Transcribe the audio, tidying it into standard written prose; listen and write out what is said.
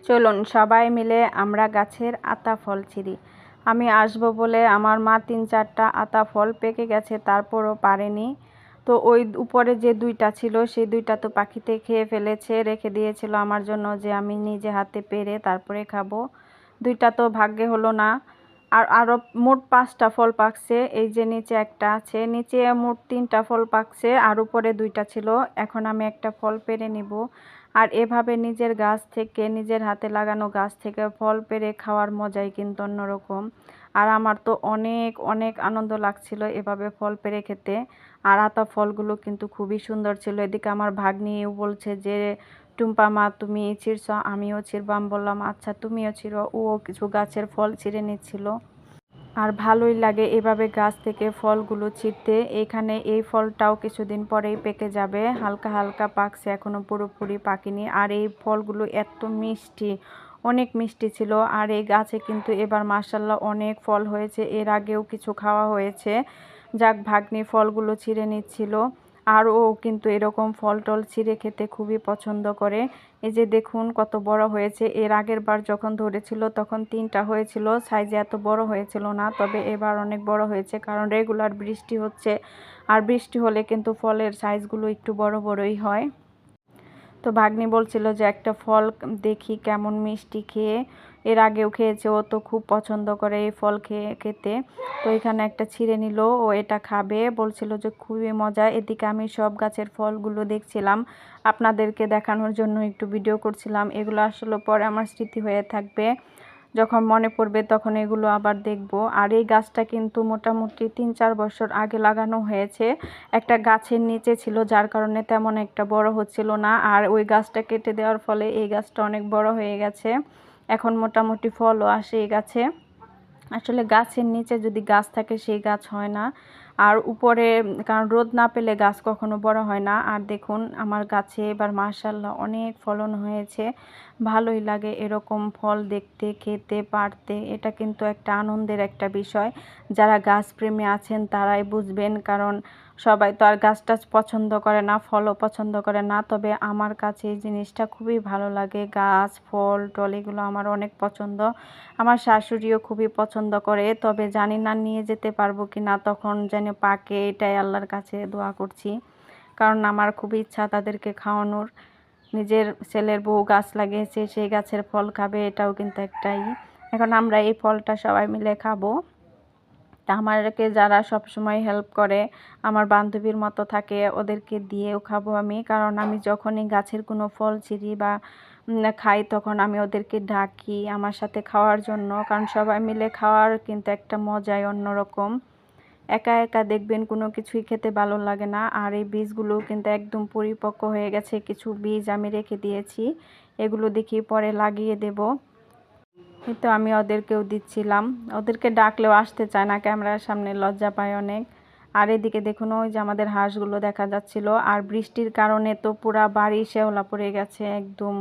চলুন সবাই মিলে আমরা গাছের আতা ফল ছিঁড়ি। আমি আসবো বলে আমার মা 3-4টা আতা ফল পেকে গেছে, তারপরও পারেনি। তো ওই উপরে যে 2টা ছিল সেই 2টা তো পাখিতে খেয়ে ফেলেছে, রেখে দিয়েছিল আমার জন্য যে আমি নিজে হাতে পেড়ে তারপরে খাবো। 2টা তো ভাগ্যে হলো না। আর আরও মোট 5টা ফল পাকছে। এই যে নিচে একটা আছে, নিচে মোট 3টা ফল পাকছে আর উপরে 2টা ছিল। এখন আমি একটা ফল পেড়ে নিব। আর এভাবে নিজের গাছ থেকে, নিজের হাতে লাগানো গাছ থেকে ফল পেড়ে খাওয়ার মজাই কিন্তু অন্যরকম। আর আমার তো অনেক অনেক আনন্দ লাগছিল এভাবে ফল পেড়ে খেতে। আর আতা ফলগুলো কিন্তু খুবই সুন্দর ছিল। এদিকে আমার ভাগ্নিও বলছে যে টুম্পা মা তুমি ছিঁড়ছ, আমিও ছিঁড়বো। আমি বললাম আচ্ছা তুমিও ছিঁড়ো। ও কিছু গাছের ফল ছিঁড়ে নিচ্ছিল। আর ভালোই লাগে এভাবে গাছ থেকে ফলগুলো ছিঁড়তে। এখানে এই ফলটাও কিছুদিন পরেই পেকে যাবে, হালকা হালকা পাকছে, এখনো পুরোপুরি পাকেনি। আর এই ফলগুলো এত মিষ্টি, অনেক মিষ্টি ছিল। আর এই গাছে কিন্তু এবার মাশাআল্লাহ অনেক ফল হয়েছে, এর আগেও কিছু খাওয়া হয়েছে। যাক, ভাগ্নি ফলগুলো ছিঁড়ে নিচ্ছিল। আর ও কিন্তু এরকম ফল টল ছিঁড়ে খেতে খুবই পছন্দ করে। এই যে দেখুন কত বড় হয়েছে। এর আগের বার যখন ধরেছিল তখন 3টা হয়েছিল, সাইজে এত বড় হয়েছিল না, তবে এবার অনেক বড় হয়েছে কারণ রেগুলার বৃষ্টি হচ্ছে। আর বৃষ্টি হলে কিন্তু ফলের সাইজগুলো একটু বড় বড়ই হয়। তো ভাগ্নি বলছিল যে একটা ফল দেখি কেমন মিষ্টি খেয়ে। এর আগেও খেয়েছে, ও তো খুব পছন্দ করে এই ফল খেতে। তো এখানে একটা ছিঁড়ে নিল, ও এটা খাবে, বলছিল যে খুবই মজা। এদিকে আমি সব গাছের ফলগুলো দেখছিলাম, আপনাদেরকে দেখানোর জন্য একটু ভিডিও করছিলাম। এগুলো আসলে পরে আমার স্মৃতি হয়ে থাকবে, যখন মনে পড়বে তখন এগুলো আবার দেখব। আর এই গাছটা কিন্তু মোটামুটি 3-4 বছর আগে লাগানো হয়েছে। একটা গাছের নিচে ছিল, যার কারণে তেমন একটা বড় হচ্ছিল না। আর ওই গাছটা কেটে দেওয়ার ফলে এই গাছটা অনেক বড় হয়ে গেছে, এখন মোটামুটি ফলও আসে এই গাছে। আসলে গাছের নিচে যদি গাছ থাকে সেই গাছ হয় না, আর উপরে কারণ রোদ না পেলে গাছ কখনো বড় হয় না। আর দেখুন আমার গাছে এবার মাশাআল্লাহ অনেক ফলন হয়েছে। ভালোই লাগে এরকম ফল দেখতে, খেতে, পারতে। এটা কিন্তু একটা আনন্দের একটা বিষয়। যারা গাছপ্রেমী আছেন তারাই বুঝবেন, কারণ সবাই তো আর গাছ টাছ পছন্দ করে না, ফলও পছন্দ করে না। তবে আমার কাছে এই জিনিসটা খুবই ভালো লাগে। গাছ, ফল টল এগুলো আমার অনেক পছন্দ। আমার শাশুড়িও খুবই পছন্দ করে, তবে জানি না নিয়ে যেতে পারবো কি না, তখন যেন পাকে এটাই আল্লাহর কাছে দোয়া করছি। কারণ আমার খুবই ইচ্ছা তাদেরকে খাওয়ানোর। নিজের ছেলের বউ গাছ লাগিয়েছে, সেই গাছের ফল খাবে, এটাও কিন্তু একটাই। এখন আমরা এই ফলটা সবাই মিলে খাবো। তা আমাকে যারা সব সময় হেল্প করে, আমার বান্ধবীর মতো থাকে, ওদেরকে দিয়েও খাবো আমি। কারণ আমি যখনই গাছের কোনো ফল ছিঁড়ি বা খাই তখন আমি ওদেরকে ডাকি আমার সাথে খাওয়ার জন্য, কারণ সবাই মিলে খাওয়ার কিন্তু একটা মজাই অন্যরকম। একা একা দেখবেন কোনো কিছুই খেতে ভালো লাগে না। আর এই বীজগুলো কিন্তু একদম পরিপক্ক হয়ে গেছে, কিছু বীজ আমি রেখে দিয়েছি, এগুলো দেখি পরে লাগিয়ে দেব। কিন্তু আমি ওদেরকেও দিচ্ছিলাম, ওদেরকে ডাকলেও আসতে চায় না, ক্যামেরার সামনে লজ্জা পায় অনেক। আর এদিকে দেখুন ওই যে আমাদের হাঁসগুলো দেখা যাচ্ছিল। আর বৃষ্টির কারণে তো পুরা বাড়ি শেওলা পড়ে গেছে একদম।